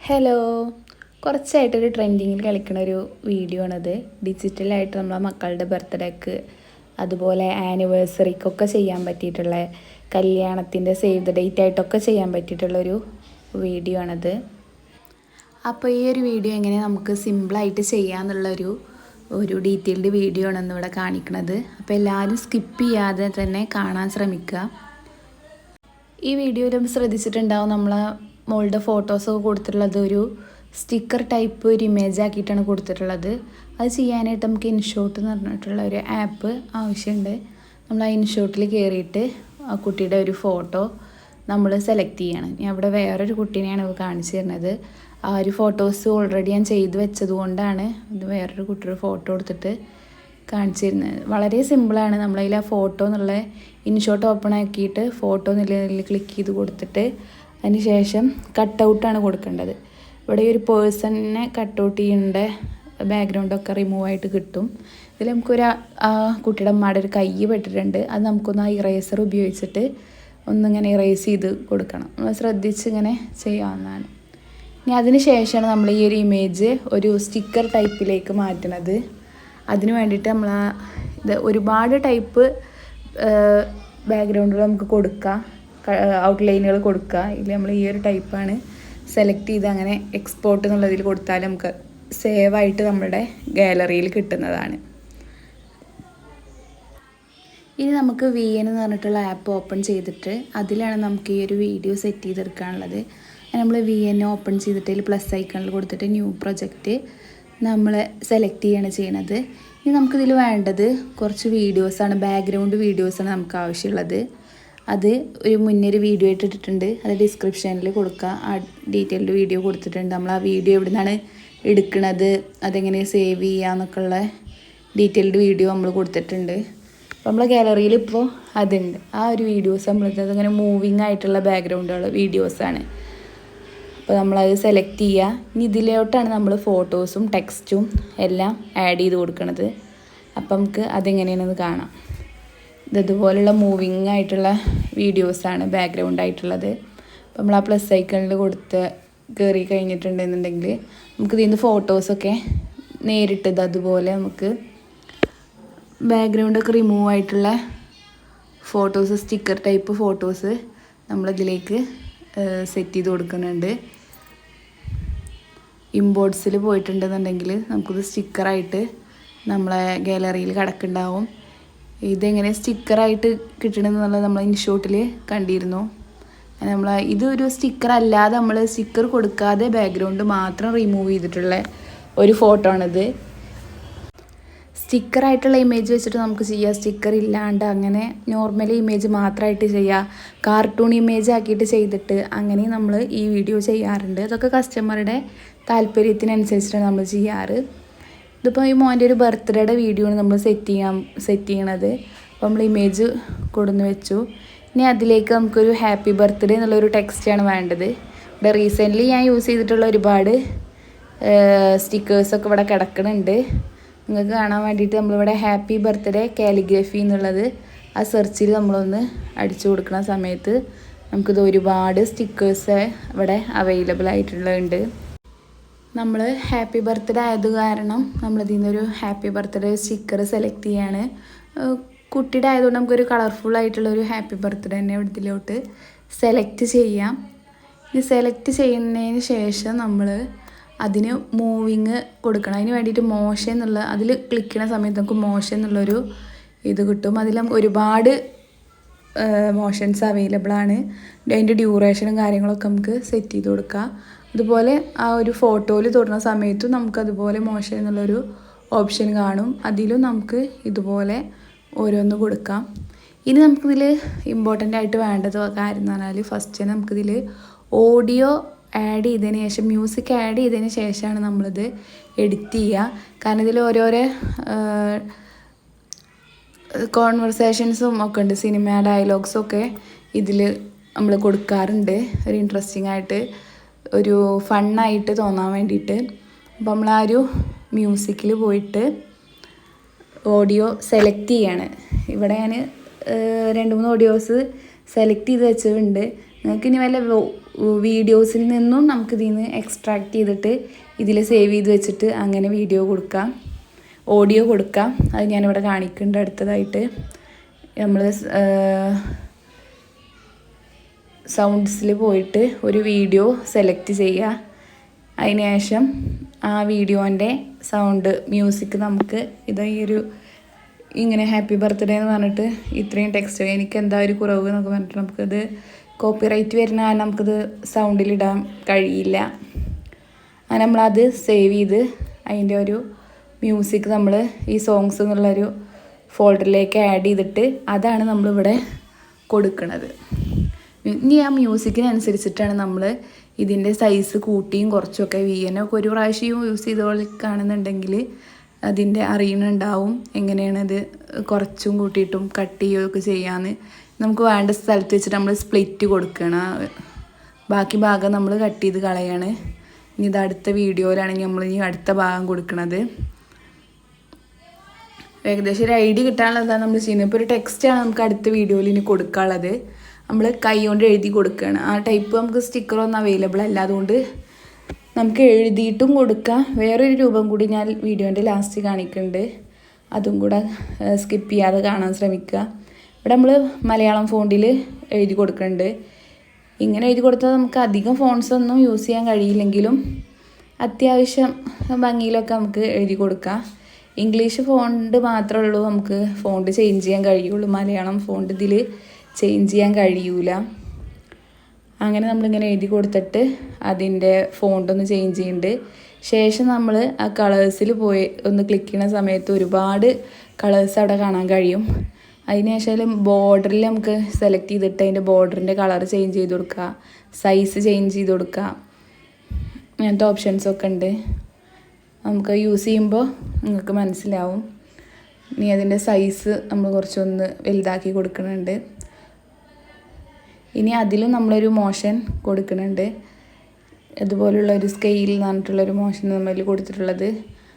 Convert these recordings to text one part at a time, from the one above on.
Hello, കുറച്ചായിട്ടൊരു ട്രെൻഡിങ്ങിൽ കളിക്കുന്ന ഒരു video ആണത്. ഡിജിറ്റലായിട്ട് നമ്മളെ മക്കളുടെ ബർത്ത്ഡേക്ക് അതുപോലെ ആനിവേഴ്സറിക്കൊക്കെ ചെയ്യാൻ പറ്റിയിട്ടുള്ള, കല്യാണത്തിൻ്റെ സേവ് ദ ഡേറ്റ് ആയിട്ടൊക്കെ ചെയ്യാൻ പറ്റിയിട്ടുള്ളൊരു വീഡിയോ ആണത്. അപ്പോൾ ഈ ഒരു വീഡിയോ എങ്ങനെ നമുക്ക് സിമ്പിളായിട്ട് ചെയ്യാമെന്നുള്ളൊരു ഡീറ്റെയിൽഡ് വീഡിയോ ആണ് ഇന്നിവിടെ കാണിക്കുന്നത്. അപ്പോൾ എല്ലാവരും സ്കിപ്പ് ചെയ്യാതെ തന്നെ കാണാൻ ശ്രമിക്കുക. ഈ വീഡിയോയിലും ശ്രദ്ധിച്ചിട്ടുണ്ടാവും നമ്മളെ മോളുടെ ഫോട്ടോസൊക്കെ കൊടുത്തിട്ടുള്ളത് ഒരു സ്റ്റിക്കർ ടൈപ്പ് ഒരു ഇമേജ് ആക്കിയിട്ടാണ് കൊടുത്തിട്ടുള്ളത്. അത് ചെയ്യാനായിട്ട് നമുക്ക് ഇൻഷോട്ട് എന്ന് പറഞ്ഞിട്ടുള്ള ഒരു ആപ്പ് ആവശ്യമുണ്ട്. നമ്മൾ ആ ഇൻഷോട്ടിൽ കയറിയിട്ട് ആ കുട്ടിയുടെ ഒരു ഫോട്ടോ നമ്മൾ സെലക്ട് ചെയ്യണം. ഞാൻ ഇവിടെ വേറൊരു കുട്ടീനെയാണ് കാണിച്ചു തരുന്നത്. ആ ഒരു ഫോട്ടോസ് ഓൾറെഡി ഞാൻ ചെയ്ത് വെച്ചത് കൊണ്ടാണ് ഇത് വേറൊരു കുട്ടിയുടെ ഫോട്ടോ എടുത്തിട്ട് കാണിച്ചു തരുന്നത്. വളരെ സിമ്പിളാണ്. നമ്മളതിൽ ആ ഫോട്ടോ എന്നുള്ള ഇൻഷോട്ട് ഓപ്പൺ ആക്കിയിട്ട് ഫോട്ടോ എന്നുള്ളതിൽ ക്ലിക്ക് ചെയ്ത് കൊടുത്തിട്ട് അതിന് ശേഷം കട്ടൗട്ടാണ് കൊടുക്കേണ്ടത്. ഇവിടെ ഒരു പേഴ്സണിനെ കട്ടൗട്ട് ചെയ്യേണ്ട ബാക്ക്ഗ്രൗണ്ടൊക്കെ റിമൂവ് ആയിട്ട് കിട്ടും. ഇതിൽ നമുക്കൊരു കുട്ടിയുടെ അമ്മയുടെ ഒരു കൈ പെട്ടിട്ടുണ്ട്. അത് നമുക്കൊന്ന് ആ ഇറേസർ ഉപയോഗിച്ചിട്ട് ഒന്നിങ്ങനെ ഇറേസ് ചെയ്ത് കൊടുക്കണം. നമ്മൾ ശ്രദ്ധിച്ച് ഇങ്ങനെ ചെയ്യാവുന്നതാണ്. ഇനി അതിന് ശേഷമാണ് നമ്മൾ ഈ ഒരു ഇമേജ് ഒരു സ്റ്റിക്കർ ടൈപ്പിലേക്ക് മാറ്റുന്നത്. അതിന് വേണ്ടിയിട്ട് നമ്മൾ ഇത് ഒരുപാട് ടൈപ്പ് ബാക്ക്ഗ്രൗണ്ടുകൾ നമുക്ക് കൊടുക്കാം, ഔട്ട്ലൈനുകൾ കൊടുക്കുക. ഇതിൽ നമ്മൾ ഈ ഒരു ടൈപ്പാണ് സെലക്ട് ചെയ്ത് അങ്ങനെ എക്സ്പോർട്ട് എന്നുള്ളതിൽ കൊടുത്താൽ നമുക്ക് സേവ് ആയിട്ട് നമ്മുടെ ഗാലറിയിൽ കിട്ടുന്നതാണ്. ഇനി നമുക്ക് VN എന്ന് പറഞ്ഞിട്ടുള്ള ആപ്പ് ഓപ്പൺ ചെയ്തിട്ട് അതിലാണ് നമുക്ക് ഈ ഒരു വീഡിയോ സെറ്റ് ചെയ്തെടുക്കാനുള്ളത്. നമ്മൾ VN ഓപ്പൺ ചെയ്തിട്ട് അതിൽ പ്ലസ് ഐക്കണിൽ കൊടുത്തിട്ട് ന്യൂ പ്രൊജക്റ്റ് നമ്മൾ സെലക്ട് ചെയ്യാണ് ചെയ്യണത്. ഇനി നമുക്കിതിൽ വേണ്ടത് കുറച്ച് വീഡിയോസാണ്, ബാക്ക്ഗ്രൗണ്ട് വീഡിയോസാണ് നമുക്ക് ആവശ്യമുള്ളത്. അത് ഒരു മുന്നൊരു വീഡിയോ ആയിട്ട് ഇട്ടിട്ടുണ്ട്. അത് ഡിസ്ക്രിപ്ഷനിൽ കൊടുക്കുക. ആ ഡീറ്റെയിൽഡ് വീഡിയോ കൊടുത്തിട്ടുണ്ട്. നമ്മൾ ആ വീഡിയോ എവിടെ നിന്നാണ് എടുക്കുന്നത്, അതെങ്ങനെ സേവ് ചെയ്യുക എന്നൊക്കെ ഉള്ള ഡീറ്റെയിൽഡ് വീഡിയോ നമ്മൾ കൊടുത്തിട്ടുണ്ട്. അപ്പോൾ നമ്മളെ ഗാലറിയിൽ ഇപ്പോൾ അതുണ്ട്. ആ ഒരു വീഡിയോസ് അതങ്ങനെ മൂവിങ് ആയിട്ടുള്ള ബാക്ക്ഗ്രൗണ്ടുള്ള വീഡിയോസാണ്. അപ്പോൾ നമ്മളത് സെലക്ട് ചെയ്യുക. ഇനി ഇതിലോട്ടാണ് നമ്മൾ ഫോട്ടോസും ടെക്സ്റ്റും എല്ലാം ആഡ് ചെയ്ത് കൊടുക്കുന്നത്. അപ്പം നമുക്ക് അതെങ്ങനെയാണെന്ന് കാണാം. ഇതുപോലുള്ള മൂവിങ് ആയിട്ടുള്ള വീഡിയോസാണ് ബാക്ക്ഗ്രൗണ്ട് ആയിട്ടുള്ളത്. അപ്പോൾ നമ്മൾ ആ പ്ലസ് ഐക്കണിൽ കൊടുത്ത് കയറി കഴിഞ്ഞിട്ടുണ്ടെന്നുണ്ടെങ്കിൽ നമുക്ക് ഇതിൽ നിന്ന് ഫോട്ടോസൊക്കെ നേരിട്ടത് അതുപോലെ നമുക്ക് ബാക്ക്ഗ്രൗണ്ടൊക്കെ റിമൂവ് ആയിട്ടുള്ള ഫോട്ടോസ്, സ്റ്റിക്കർ ടൈപ്പ് ഫോട്ടോസ് നമ്മളിതിലേക്ക് സെറ്റ് ചെയ്ത് കൊടുക്കുന്നുണ്ട്. ഇമ്പോർട്ട്സിൽ പോയിട്ടുണ്ടെന്നുണ്ടെങ്കിൽ നമുക്കിത് സ്റ്റിക്കറായിട്ട് നമ്മളെ ഗാലറിയിൽ കിടക്കുന്നുണ്ടാവും. ഇതെങ്ങനെ സ്റ്റിക്കറായിട്ട് കിട്ടണമെന്നുള്ളത് നമ്മൾ ഇൻഷോട്ടിൽ കണ്ടിരുന്നു. ഇതൊരു സ്റ്റിക്കർ അല്ലാതെ നമ്മൾ സ്റ്റിക്കർ കൊടുക്കാതെ ബാക്ക്ഗ്രൗണ്ട് മാത്രം റിമൂവ് ചെയ്തിട്ടുള്ള ഒരു ഫോട്ടോ ആണിത്. സ്റ്റിക്കറായിട്ടുള്ള ഇമേജ് വെച്ചിട്ട് നമുക്ക് ചെയ്യാം, സ്റ്റിക്കർ ഇല്ലാണ്ട് അങ്ങനെ നോർമലി ഇമേജ് മാത്രമായിട്ട് ചെയ്യാം, കാർട്ടൂൺ ഇമേജ് ആക്കിയിട്ട് ചെയ്തിട്ട് അങ്ങനെ നമ്മൾ ഈ വീഡിയോ ചെയ്യാറുണ്ട്. അതൊക്കെ കസ്റ്റമറുടെ താല്പര്യത്തിനനുസരിച്ചിട്ടാണ് നമ്മൾ ചെയ്യാറ്. ഇതിപ്പോൾ ഈ മോൻ്റെ ഒരു ബർത്ത്ഡേയുടെ വീഡിയോ ആണ് നമ്മൾ സെറ്റ് ചെയ്യണത്. അപ്പോൾ നമ്മൾ ഇമേജ് കൊടുന്ന് വെച്ചു. ഇനി അതിലേക്ക് നമുക്കൊരു ഹാപ്പി ബർത്ത്ഡേ എന്നുള്ളൊരു ടെക്സ്റ്റാണ് വേണ്ടത്. ഇവിടെ റീസെൻ്റ്ലി ഞാൻ യൂസ് ചെയ്തിട്ടുള്ള ഒരുപാട് സ്റ്റിക്കേഴ്സൊക്കെ ഇവിടെ കിടക്കുന്നുണ്ട്. നിങ്ങൾക്ക് കാണാൻ വേണ്ടിയിട്ട് നമ്മളിവിടെ ഹാപ്പി ബർത്ത്ഡേ കാലിഗ്രഫി എന്നുള്ളത് ആ സെർച്ചിൽ നമ്മളൊന്ന് അടിച്ചു കൊടുക്കുന്ന സമയത്ത് നമുക്കിത് ഒരുപാട് സ്റ്റിക്കേഴ്സ് ഇവിടെ അവൈലബിൾ ആയിട്ടുള്ളതുണ്ട്. നമ്മൾ ഹാപ്പി ബർത്ത്ഡേ ആയത് കാരണം നമ്മളിതിൽ നിന്നൊരു ഹാപ്പി ബർത്ത്ഡേ സ്റ്റിക്കർ സെലക്ട് ചെയ്യാണ്. കുട്ടിയുടെ ആയതുകൊണ്ട് നമുക്കൊരു കളർഫുൾ ആയിട്ടുള്ളൊരു ഹാപ്പി ബർത്ത്ഡേ തന്നെ ഇതിലോട്ട് സെലക്ട് ചെയ്യാം. ഇത് സെലക്ട് ചെയ്യുന്നതിന് ശേഷം നമ്മൾ അതിന് മൂവിങ് കൊടുക്കണം. അതിന് വേണ്ടിയിട്ട് മോഷൻ എന്നുള്ള അതിൽ ക്ലിക്ക് ചെയ്യുന്ന സമയത്ത് നമുക്ക് മോഷൻ എന്നുള്ളൊരു ഇത് കിട്ടും. അതിൽ നമുക്ക് ഒരുപാട് മോഷൻസ് അവൈലബിൾ ആണ്. അതിൻ്റെ ഡ്യൂറേഷനും കാര്യങ്ങളൊക്കെ നമുക്ക് സെറ്റ് ചെയ്ത് കൊടുക്കാം. അതുപോലെ ആ ഒരു ഫോട്ടോയിൽ തൊടുന്ന സമയത്തും നമുക്കതുപോലെ മോഷൻ എന്നുള്ളൊരു ഓപ്ഷൻ കാണും. അതിലും നമുക്ക് ഇതുപോലെ ഓരോന്ന് കൊടുക്കാം. ഇനി നമുക്കിതിൽ ഇമ്പോർട്ടൻ്റ് ആയിട്ട് വേണ്ടത് കാര്യം എന്ന് പറഞ്ഞാൽ ഫസ്റ്റ് നമുക്കിതിൽ ഓഡിയോ ആഡ് ചെയ്തതിന് ശേഷം, മ്യൂസിക് ആഡ് ചെയ്തതിന് ശേഷമാണ് നമ്മളിത് എഡിറ്റ് ചെയ്യുക. കാരണം ഇതിൽ ഓരോരോ കോൺവെർസേഷൻസും ഒക്കെ ഉണ്ട്, സിനിമ ഡയലോഗ്സൊക്കെ ഇതിൽ നമ്മൾ കൊടുക്കാറുണ്ട്. ഒരു ഇൻട്രസ്റ്റിംഗ് ആയിട്ട്, ഒരു ഫണ്ണായിട്ട് തോന്നാൻ വേണ്ടിയിട്ട്. അപ്പോൾ നമ്മൾ ആ ഒരു മ്യൂസിക്കിൽ പോയിട്ട് ഓഡിയോ സെലക്ട് ചെയ്യാണ്. ഇവിടെ ഞാൻ 2-3 ഓഡിയോസ് സെലക്ട് ചെയ്ത് വെച്ചിട്ടുണ്ട്. നിങ്ങൾക്ക് ഇനി വല്ല വീഡിയോസിൽ നിന്നും നമുക്കിതിൽ നിന്ന് എക്സ്ട്രാക്ട് ചെയ്തിട്ട് ഇതിൽ സേവ് ചെയ്ത് വെച്ചിട്ട് അങ്ങനെ വീഡിയോ കൊടുക്കാം, ഓഡിയോ കൊടുക്കാം. അത് ഞാനിവിടെ കാണിക്കുന്നുണ്ട്. അടുത്തതായിട്ട് നമ്മൾ സൗണ്ട്സിൽ പോയിട്ട് ഒരു വീഡിയോ സെലക്ട് ചെയ്യുക. അതിന് ശേഷം ആ വീഡിയോൻ്റെ സൗണ്ട് മ്യൂസിക് നമുക്ക് ഈ ഒരു ഇങ്ങനെ ഹാപ്പി ബർത്ത്ഡേ എന്ന് പറഞ്ഞിട്ട് ഇത്രയും ടെക്സ്റ്റ് എനിക്ക് എന്താ ഒരു കുറവ് എന്നൊക്കെ പറഞ്ഞിട്ട് നമുക്കത് കോപ്പിറൈറ്റ് വരുന്ന കാരണം നമുക്കത് സൗണ്ടിലിടാൻ കഴിയില്ല. അങ്ങനെ നമ്മളത് സേവ് ചെയ്ത് അതിൻ്റെ ഒരു മ്യൂസിക് നമ്മൾ ഈ സോങ്സ് എന്നുള്ളൊരു ഫോൾഡറിലേക്ക് ആഡ് ചെയ്തിട്ട് അതാണ് നമ്മളിവിടെ കൊടുക്കുന്നത്. ഇനി ആ മ്യൂസിക്കിനനുസരിച്ചിട്ടാണ് നമ്മൾ ഇതിൻ്റെ സൈസ് കൂട്ടിയും കുറച്ചൊക്കെ വീനൊക്കെ ഒരു പ്രാവശ്യം യൂസ് ചെയ്തോളിക്കാണെന്നുണ്ടെങ്കിൽ അതിൻ്റെ അറിയുന്നുണ്ടാവും എങ്ങനെയാണത് കുറച്ചും കൂട്ടിയിട്ടും കട്ട് ചെയ്യുകയൊക്കെ ചെയ്യാമെന്ന്. നമുക്ക് വേണ്ട സ്ഥലത്ത് വെച്ചിട്ട് നമ്മൾ സ്പ്ലിറ്റ് കൊടുക്കണം. ബാക്കി ഭാഗം നമ്മൾ കട്ട് ചെയ്ത് കളയാണ്. ഇനി ഇത് അടുത്ത വീഡിയോയിലാണെങ്കിൽ നമ്മൾ ഇനി അടുത്ത ഭാഗം കൊടുക്കുന്നത്. ഏകദേശം ഒരു ഐഡിയ കിട്ടാനുള്ളതാണ് നമ്മൾ ചെയ്യുന്നത്. ഇപ്പോൾ ഒരു ടെക്സ്റ്റാണ് നമുക്ക് അടുത്ത വീഡിയോയിൽ ഇനി കൊടുക്കാനുള്ളത്. നമ്മൾ കൈ കൊണ്ട് എഴുതി കൊടുക്കുകയാണ്. ആ ടൈപ്പ് നമുക്ക് സ്റ്റിക്കറൊന്നും അവൈലബിൾ അല്ല, അതുകൊണ്ട് നമുക്ക് എഴുതിയിട്ടും കൊടുക്കാം. വേറൊരു രൂപം കൂടി ഞാൻ വീഡിയോൻ്റെ ലാസ്റ്റ് കാണിക്കുന്നുണ്ട്, അതും കൂടെ സ്കിപ്പ് ചെയ്യാതെ കാണാൻ ശ്രമിക്കുക. ഇവിടെ നമ്മൾ മലയാളം ഫോണ്ടിൽ എഴുതി കൊടുക്കുന്നുണ്ട്. ഇങ്ങനെ എഴുതി കൊടുത്താൽ നമുക്ക് അധികം ഫോൺസൊന്നും യൂസ് ചെയ്യാൻ കഴിയില്ലെങ്കിലും അത്യാവശ്യം ഭംഗിയിലൊക്കെ നമുക്ക് എഴുതി കൊടുക്കാം. ഇംഗ്ലീഷ് ഫോണ്ട് മാത്രമേ ഉള്ളൂ നമുക്ക് ഫോണ്ട് ചേഞ്ച് ചെയ്യാൻ കഴിയുള്ളൂ, മലയാളം ഫോണ്ട് ഇതിൽ ചേഞ്ച് ചെയ്യാൻ കഴിയൂല. അങ്ങനെ നമ്മളിങ്ങനെ എഴുതി കൊടുത്തിട്ട് അതിൻ്റെ ഫോണ്ടൊന്ന് ചേഞ്ച് ചെയ്യുന്നുണ്ട്. ശേഷം നമ്മൾ ആ കളേഴ്സിൽ പോയി ഒന്ന് ക്ലിക്ക് ചെയ്യുന്ന സമയത്ത് ഒരുപാട് കളേഴ്സ് അവിടെ കാണാൻ കഴിയും. അതിനുശേഷം ബോർഡറിൽ നമുക്ക് സെലക്ട് ചെയ്തിട്ട് അതിൻ്റെ ബോർഡറിൻ്റെ കളർ ചേഞ്ച് ചെയ്ത് കൊടുക്കുക, സൈസ് ചേഞ്ച് ചെയ്ത് കൊടുക്കുക, അങ്ങനത്തെ ഓപ്ഷൻസൊക്കെ ഉണ്ട്. നമുക്ക് യൂസ് ചെയ്യുമ്പോൾ നിങ്ങൾക്ക് മനസ്സിലാവും. ഇനി അതിൻ്റെ സൈസ് നമ്മൾ കുറച്ചൊന്ന് വലുതാക്കി കൊടുക്കുന്നുണ്ട്. ഇനി അതിലും നമ്മളൊരു മോഷൻ കൊടുക്കുന്നുണ്ട്. അതുപോലുള്ള ഒരു സ്കെയിൽ എന്ന് പറഞ്ഞിട്ടുള്ളൊരു മോഷൻ നമ്മൾ കൊടുത്തിട്ടുള്ളത്.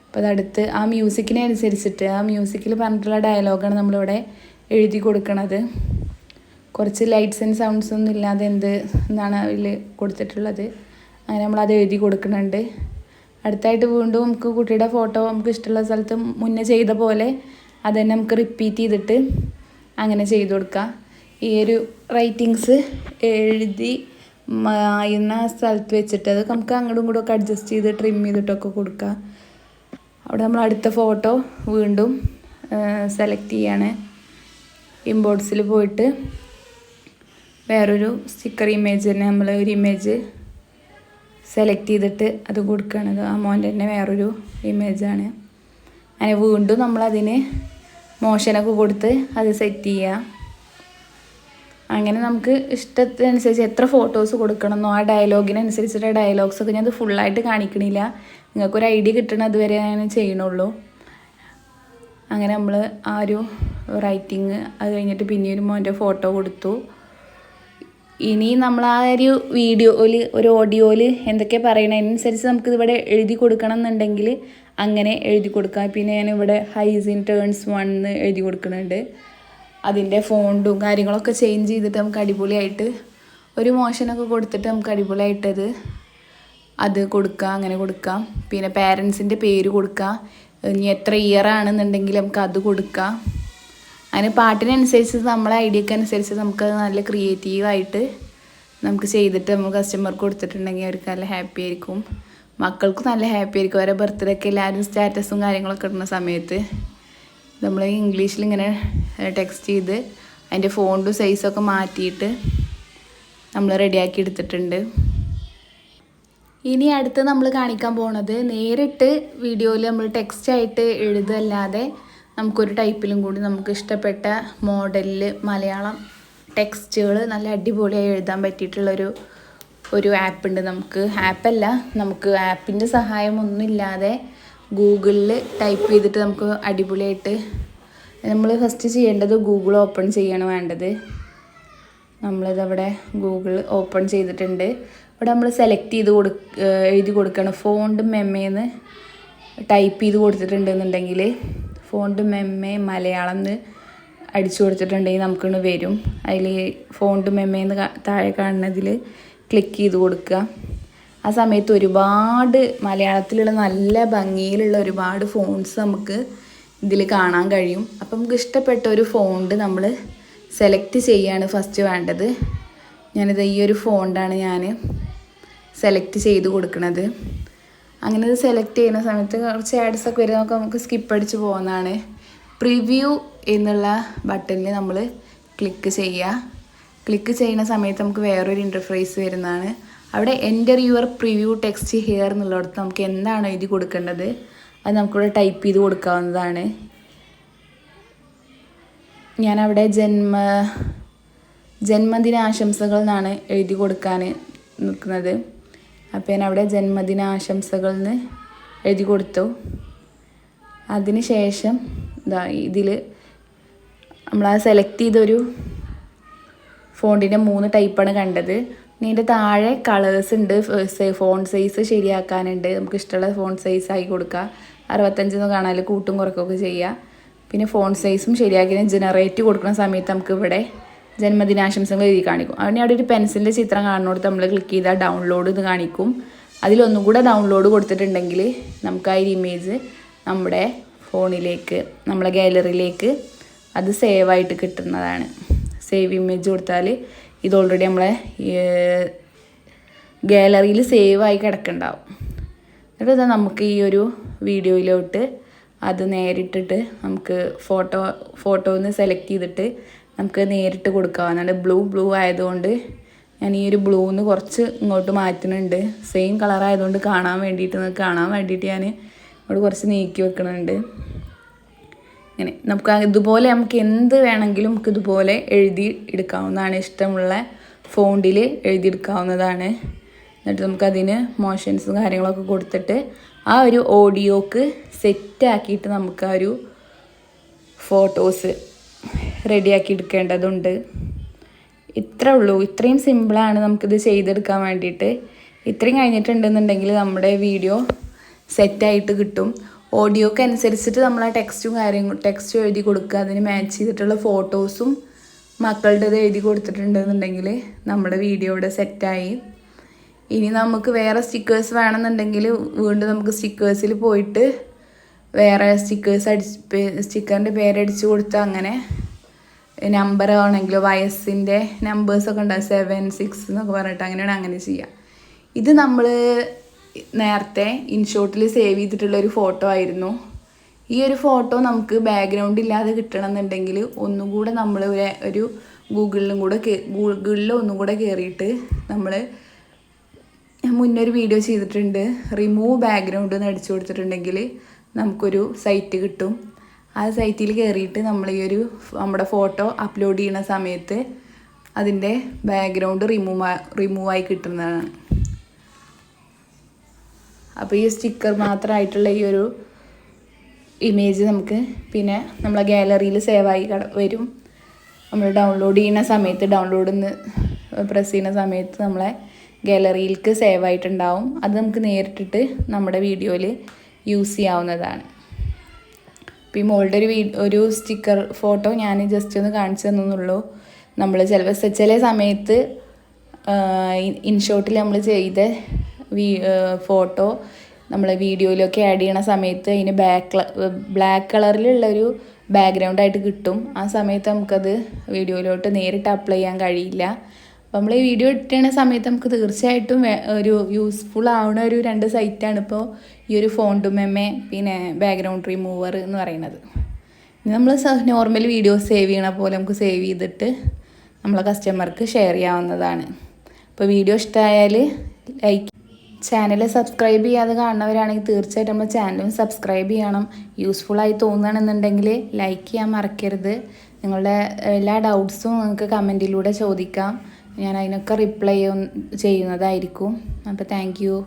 അപ്പോൾ അതടുത്ത് ആ മ്യൂസിക്കിനെ അനുസരിച്ചിട്ട് ആ മ്യൂസിക്കിൽ പറഞ്ഞിട്ടുള്ള ഡയലോഗാണ് നമ്മളിവിടെ എഴുതി കൊടുക്കണത്. കുറച്ച് ലൈറ്റ്സ് ആൻഡ് സൗണ്ട്സ് ഒന്നും ഇല്ലാതെ എന്നാണ് അതിൽ കൊടുത്തിട്ടുള്ളത്. അങ്ങനെ നമ്മളത് എഴുതി കൊടുക്കുന്നുണ്ട്. അടുത്തായിട്ട് വീണ്ടും നമുക്ക് കുട്ടിയുടെ ഫോട്ടോ നമുക്ക് ഇഷ്ടമുള്ള സ്ഥലത്ത് മുന്നേ ചെയ്ത പോലെ അത് തന്നെ നമുക്ക് റിപ്പീറ്റ് ചെയ്തിട്ട് അങ്ങനെ ചെയ്ത് കൊടുക്കാം. ഈ ഒരു റൈറ്റിങ്സ് എഴുതി മായുന്ന സ്ഥലത്ത് വെച്ചിട്ട് അത് നമുക്ക് അങ്ങോട്ടും ഇങ്ങോട്ടും ഒക്കെ അഡ്ജസ്റ്റ് ചെയ്ത് ട്രിം ചെയ്തിട്ടൊക്കെ കൊടുക്കാം. അവിടെ നമ്മൾ അടുത്ത ഫോട്ടോ വീണ്ടും സെലക്ട് ചെയ്യാണ്. ഇമ്പോർട്ട്സിൽ പോയിട്ട് വേറൊരു സ്റ്റിക്കർ ഇമേജ് തന്നെ നമ്മൾ ഒരു ഇമേജ് സെലക്ട് ചെയ്തിട്ട് അത് കൊടുക്കുകയാണ്. ആ മോൻ്റെ തന്നെ വേറൊരു ഇമേജാണ്. അങ്ങനെ വീണ്ടും നമ്മളതിന് മോഷനൊക്കെ കൊടുത്ത് അത് സെറ്റ് ചെയ്യുക. അങ്ങനെ നമുക്ക് ഇഷ്ടത്തിനനുസരിച്ച് എത്ര ഫോട്ടോസ് കൊടുക്കണമെന്നോ ആ ഡയലോഗിനനുസരിച്ചിട്ട് ഡയലോഗ്സൊക്കെ ഞാനത് ഫുള്ളായിട്ട് കാണിക്കണില്ല, നിങ്ങൾക്കൊരു ഐഡിയ കിട്ടണത് വരെ ഞാൻ ചെയ്യണുള്ളൂ. അങ്ങനെ നമ്മൾ ആ ഒരു റൈറ്റിങ് അത് കഴിഞ്ഞിട്ട് പിന്നെ ഒരു മോൻ്റെ ഫോട്ടോ കൊടുത്തു. ഇനി നമ്മൾ ആ ഒരു വീഡിയോയിൽ ഒരു ഓഡിയോയിൽ എന്തൊക്കെ പറയണതിനനുസരിച്ച് നമുക്കിതിവിടെ എഴുതി കൊടുക്കണം എന്നുണ്ടെങ്കിൽ അങ്ങനെ എഴുതി കൊടുക്കാം. പിന്നെ ഞാനിവിടെ ഹൈസ് ഇൻ ടേൺസ് 1 എഴുതി കൊടുക്കുന്നുണ്ട്. അതിൻ്റെ ഫോണ്ടും കാര്യങ്ങളൊക്കെ ചേഞ്ച് ചെയ്തിട്ട് നമുക്ക് അടിപൊളിയായിട്ട് ഒരു മോഷനൊക്കെ കൊടുത്തിട്ട് നമുക്ക് അടിപൊളിയായിട്ടത് അത് കൊടുക്കാം, അങ്ങനെ കൊടുക്കാം. പിന്നെ പാരൻസിൻ്റെ പേര് കൊടുക്കാം. ഇനി എത്ര ഇയർ ആണെന്നുണ്ടെങ്കിൽ നമുക്ക് അത് കൊടുക്കാം. അങ്ങനെ പാട്ടിനനുസരിച്ച് നമ്മളെ ഐഡിയക്ക് അനുസരിച്ച് നമുക്കത് നല്ല ക്രിയേറ്റീവായിട്ട് നമുക്ക് ചെയ്തിട്ട് നമുക്ക് കസ്റ്റമർക്ക് കൊടുത്തിട്ടുണ്ടെങ്കിൽ അവർക്ക് നല്ല ഹാപ്പി ആയിരിക്കും, മക്കൾക്കും നല്ല ഹാപ്പി ആയിരിക്കും. അവരെ ബർത്ത്ഡേക്ക് എല്ലാവരും സ്റ്റാറ്റസും കാര്യങ്ങളൊക്കെ ഇടുന്ന സമയത്ത് നമ്മൾ ഇംഗ്ലീഷിൽ ഇങ്ങനെ ടെക്സ്റ്റ് ചെയ്ത് അതിൻ്റെ ഫോണ്ടും സൈസൊക്കെ മാറ്റിയിട്ട് നമ്മൾ റെഡിയാക്കി എടുത്തിട്ടുണ്ട്. ഇനി അടുത്ത് നമ്മൾ കാണിക്കാൻ പോണത് നേരിട്ട് വീഡിയോയിൽ നമ്മൾ ടെക്സ്റ്റായിട്ട് എഴുതല്ലാതെ നമുക്കൊരു ടൈപ്പിലും കൂടി നമുക്ക് ഇഷ്ടപ്പെട്ട മോഡലിൽ മലയാളം ടെക്സ്റ്റുകൾ നല്ല അടിപൊളിയായി എഴുതാൻ പറ്റിയിട്ടുള്ളൊരു ആപ്പുണ്ട്. നമുക്ക് ആപ്പല്ല, നമുക്ക് ആപ്പിൻ്റെ സഹായമൊന്നുമില്ലാതെ ഗൂഗിളിൽ ടൈപ്പ് ചെയ്തിട്ട് നമുക്ക് അടിപൊളിയായിട്ട് നമ്മൾ ഫസ്റ്റ് ചെയ്യേണ്ടത് ഗൂഗിൾ ഓപ്പൺ ചെയ്യാണ് വേണ്ടത്. നമ്മളിതവിടെ ഗൂഗിൾ ഓപ്പൺ ചെയ്തിട്ടുണ്ട്. ഇവിടെ നമ്മൾ സെലക്ട് ചെയ്ത് എഴുതി കൊടുക്കണം. ഫോണ്ട് മെമ്മേന്ന് ടൈപ്പ് ചെയ്ത് കൊടുത്തിട്ടുണ്ടെന്നുണ്ടെങ്കിൽ ഫോണ്ട് മെമ്മെ മലയാളം എന്ന് അടിച്ചു കൊടുത്തിട്ടുണ്ടെങ്കിൽ നമുക്കൊന്ന് വരും. അതിൽ ഫോണ്ട് മെമ്മേന്ന് താഴെ കാണുന്നതിൽ ക്ലിക്ക് ചെയ്ത് കൊടുക്കുക. ആ സമയത്ത് ഒരുപാട് മലയാളത്തിലുള്ള നല്ല ഭംഗിയിലുള്ള ഒരുപാട് ഫോൺസ് നമുക്ക് ഇതിൽ കാണാൻ കഴിയും. അപ്പം നമുക്ക് ഇഷ്ടപ്പെട്ട ഒരു ഫോണ്ട് നമ്മൾ സെലക്ട് ചെയ്യാണ് ഫസ്റ്റ് വേണ്ടത്. ഞാനിത് ഈ ഒരു ഫോണ്ടാണ് ഞാൻ സെലക്ട് ചെയ്ത് കൊടുക്കുന്നത്. അങ്ങനെ ഇത് സെലക്ട് ചെയ്യുന്ന സമയത്ത് കുറച്ച് ആഡ്സൊക്കെ വരുന്നതൊക്കെ നമുക്ക് സ്കിപ്പ് അടിച്ച് പോകുന്നതാണ്. പ്രിവ്യൂ എന്നുള്ള ബട്ടണിൽ നമ്മൾ ക്ലിക്ക് ചെയ്യുക. ക്ലിക്ക് ചെയ്യുന്ന സമയത്ത് നമുക്ക് വേറൊരു ഇൻ്റർഫേസ് വരുന്നതാണ്. അവിടെ enter your preview text here എന്നുള്ളിടത്ത് നമുക്ക് എന്താണോ എഴുതി കൊടുക്കേണ്ടത് അത് നമുക്കിവിടെ ടൈപ്പ് ചെയ്ത് കൊടുക്കാവുന്നതാണ്. ഞാനവിടെ ജന്മദിനാശംസകൾ എന്നാണ് എഴുതി കൊടുക്കാൻ നിൽക്കുന്നത്. അപ്പോൾ ഞാനവിടെ ജന്മദിനാശംസകൾ എന്ന് എഴുതി കൊടുത്തു. അതിന് ശേഷം ഇതിൽ നമ്മൾ ആ സെലക്ട് ചെയ്തൊരു ഫോണ്ടിൻ്റെ 3 ടൈപ്പാണ് കണ്ടത്. ഇതിൻ്റെ താഴെ കളേഴ്സ് ഉണ്ട്, ഫോണ്ട് സൈസ് ശരിയാക്കാനുണ്ട്. നമുക്ക് ഇഷ്ടമുള്ള ഫോണ്ട് സൈസ് ആക്കി കൊടുക്കുക. 65 കാണാൻ കൂട്ടും കുറക്കുകയൊക്കെ ചെയ്യുക. പിന്നെ ഫോണ്ട് സൈസും ശരിയാക്കി ജനറേറ്റ് കൊടുക്കുന്ന സമയത്ത് നമുക്ക് ഇവിടെ ജന്മദിനാശംസകൾ എഴുതി കാണിക്കും. അവിടെ ഒരു പെൻസിലിൻ്റെ ചിത്രം കാണുന്നിടത്ത് നമ്മൾ ക്ലിക്ക് ചെയ്താൽ ഡൗൺലോഡ് ഇത് കാണിക്കും. അതിലൊന്നും കൂടെ ഡൗൺലോഡ് കൊടുത്തിട്ടുണ്ടെങ്കിൽ നമുക്ക് ആ ഒരു ഇമേജ് നമ്മുടെ ഫോണിലേക്ക്, നമ്മളെ ഗാലറിയിലേക്ക് അത് സേവ് ആയിട്ട് കിട്ടുന്നതാണ്. സേവ് ഇമേജ് കൊടുത്താൽ ഇത് ഓൾറെഡി നമ്മളെ ഗാലറിയിൽ സേവ് ആയി കിടക്കുന്നുണ്ടാവും. എന്നിട്ട് നമുക്ക് ഈ ഒരു വീഡിയോയിലോട്ട് അത് നേരിട്ടിട്ട് നമുക്ക് ഫോട്ടോന്ന് സെലക്ട് ചെയ്തിട്ട് നമുക്ക് നേരിട്ട് കൊടുക്കാവുന്നതാണ്. ബ്ലൂ ആയതുകൊണ്ട് ഞാൻ ഈ ഒരു ബ്ലൂന്ന് കുറച്ച് ഇങ്ങോട്ട് മാറ്റുന്നുണ്ട്. സെയിം കളർ ആയതുകൊണ്ട് കാണാൻ വേണ്ടിയിട്ട് ഞാൻ ഇവിടെ കുറച്ച് നീക്കി വെക്കുന്നുണ്ട്. ഇങ്ങനെ നമുക്ക് ഇതുപോലെ നമുക്ക് എന്ത് വേണമെങ്കിലും നമുക്ക് ഇതുപോലെ എഴുതി എടുക്കാവുന്നതാണ്. ഇഷ്ടമുള്ള ഫോണ്ടിൽ എഴുതിയെടുക്കാവുന്നതാണ്. എന്നിട്ട് നമുക്കതിന് മോഷൻസും കാര്യങ്ങളൊക്കെ കൊടുത്തിട്ട് ആ ഒരു ഓഡിയോക്ക് സെറ്റാക്കിയിട്ട് നമുക്ക് ആ ഒരു ഫോട്ടോസ് റെഡിയാക്കി എടുക്കേണ്ടതുണ്ട്. ഇത്രേ ഉള്ളൂ. ഇത്രയും സിമ്പിളാണ് നമുക്കിത് ചെയ്തെടുക്കാൻ വേണ്ടിയിട്ട്. ഇത്രയും കഴിഞ്ഞിട്ടുണ്ടെന്നുണ്ടെങ്കിൽ നമ്മുടെ വീഡിയോ സെറ്റായിട്ട് കിട്ടും. ഓഡിയോക്ക് അനുസരിച്ചിട്ട് നമ്മൾ ആ ടെക്സ്റ്റും എഴുതി കൊടുക്കുക. അതിന് മാച്ച് ചെയ്തിട്ടുള്ള ഫോട്ടോസും മക്കളുടേത് എഴുതി കൊടുത്തിട്ടുണ്ടെന്നുണ്ടെങ്കിൽ നമ്മുടെ വീഡിയോ ഇവിടെ സെറ്റായി. ഇനി നമുക്ക് വേറെ സ്റ്റിക്കേഴ്സ് വേണമെന്നുണ്ടെങ്കിൽ വീണ്ടും നമുക്ക് സ്റ്റിക്കേഴ്സിൽ പോയിട്ട് വേറെ സ്റ്റിക്കറിൻ്റെ പേരടിച്ച് കൊടുത്ത് അങ്ങനെ നമ്പർ ആണെങ്കിലോ വയസ്സിൻ്റെ നമ്പേഴ്സൊക്കെ ഉണ്ടാകും 7, 6 എന്നൊക്കെ പറഞ്ഞിട്ട് അങ്ങനെ ചെയ്യാം. ഇത് നമ്മൾ നേരത്തെ ഇൻഷോട്ടിൽ സേവ് ചെയ്തിട്ടുള്ളൊരു ഫോട്ടോ ആയിരുന്നു. ഈ ഒരു ഫോട്ടോ നമുക്ക് ബാക്ക്ഗ്രൗണ്ട് ഇല്ലാതെ കിട്ടണമെന്നുണ്ടെങ്കിൽ ഒന്നുകൂടെ നമ്മൾ ഒരു ഗൂഗിളിൽ ഒന്നും കൂടെ കയറിയിട്ട് നമ്മൾ മുന്നൊരു വീഡിയോ ചെയ്തിട്ടുണ്ട്. റിമൂവ് ബാക്ക്ഗ്രൗണ്ട് എന്ന് അടിച്ചു കൊടുത്തിട്ടുണ്ടെങ്കിൽ നമുക്കൊരു സൈറ്റ് കിട്ടും. ആ സൈറ്റിൽ കയറിയിട്ട് നമ്മൾ നമ്മുടെ ഫോട്ടോ അപ്ലോഡ് ചെയ്യുന്ന സമയത്ത് അതിൻ്റെ ബാക്ക്ഗ്രൗണ്ട് റിമൂവായി കിട്ടുന്നതാണ്. അപ്പോൾ ഈ സ്റ്റിക്കർ മാത്രമായിട്ടുള്ള ഈ ഒരു ഇമേജ് നമുക്ക് പിന്നെ നമ്മളെ ഗാലറിയിൽ സേവായി വരും. നമ്മൾ ഡൗൺലോഡ് ചെയ്യുന്ന സമയത്ത് പ്രസ് ചെയ്യുന്ന സമയത്ത് നമ്മളെ ഗാലറിയിലേക്ക് സേവ് ആയിട്ടുണ്ടാവും. അത് നമുക്ക് നേരിട്ടിട്ട് നമ്മുടെ വീഡിയോയിൽ യൂസ് ചെയ്യാവുന്നതാണ്. അപ്പോൾ ഈ മോളുടെ ഒരു സ്റ്റിക്കർ ഫോട്ടോ ഞാൻ ജസ്റ്റ് ഒന്ന് കാണിച്ചു തന്നുള്ളൂ. നമ്മൾ ചില സമയത്ത് ഇൻഷോട്ടിൽ നമ്മൾ ചെയ്ത ഫോട്ടോ നമ്മൾ വീഡിയോയിലൊക്കെ ആഡ് ചെയ്യണ സമയത്ത് അതിന് ബ്ലാക്ക് കളറിലുള്ളൊരു ബാക്ക്ഗ്രൗണ്ടായിട്ട് കിട്ടും. ആ സമയത്ത് നമുക്കത് വീഡിയോയിലോട്ട് നേരിട്ട് അപ്ലൈ ചെയ്യാൻ കഴിയില്ല. അപ്പോൾ നമ്മൾ ഈ വീഡിയോ എഡിറ്റ് ചെയ്യുന്ന സമയത്ത് നമുക്ക് തീർച്ചയായിട്ടും ഒരു യൂസ്ഫുൾ ആവുന്ന ഒരു 2 സൈറ്റാണ് ഇപ്പോൾ ഈ ഒരു ഫോണ്ട് മെമ്മെ പിന്നെ ബാക്ക്ഗ്രൗണ്ട് റിമൂവർ എന്ന് പറയുന്നത്. നമ്മൾ നോർമൽ വീഡിയോ സേവ് ചെയ്യണ പോലെ നമുക്ക് സേവ് ചെയ്തിട്ട് നമ്മളെ കസ്റ്റമർക്ക് ഷെയർ ചെയ്യാവുന്നതാണ്. അപ്പോൾ വീഡിയോ ഇഷ്ടമായാൽ ലൈക്ക്, ചാനൽ സബ്സ്ക്രൈബ് ചെയ്യാതെ കാണുന്നവരാണെങ്കിൽ തീർച്ചയായിട്ടും നമ്മുടെ ചാനലും സബ്സ്ക്രൈബ് ചെയ്യണം. യൂസ്ഫുള്ളായി തോന്നുകയാണെന്നുണ്ടെങ്കിൽ ലൈക്ക് ചെയ്യാൻ മറക്കരുത്. നിങ്ങളുടെ എല്ലാ ഡൗട്ട്സും നിങ്ങൾക്ക് കമൻറ്റിലൂടെ ചോദിക്കാം. ഞാൻ അതിനൊക്കെ റിപ്ലൈ ചെയ്യുന്നതായിരിക്കും. അപ്പോൾ താങ്ക് യു.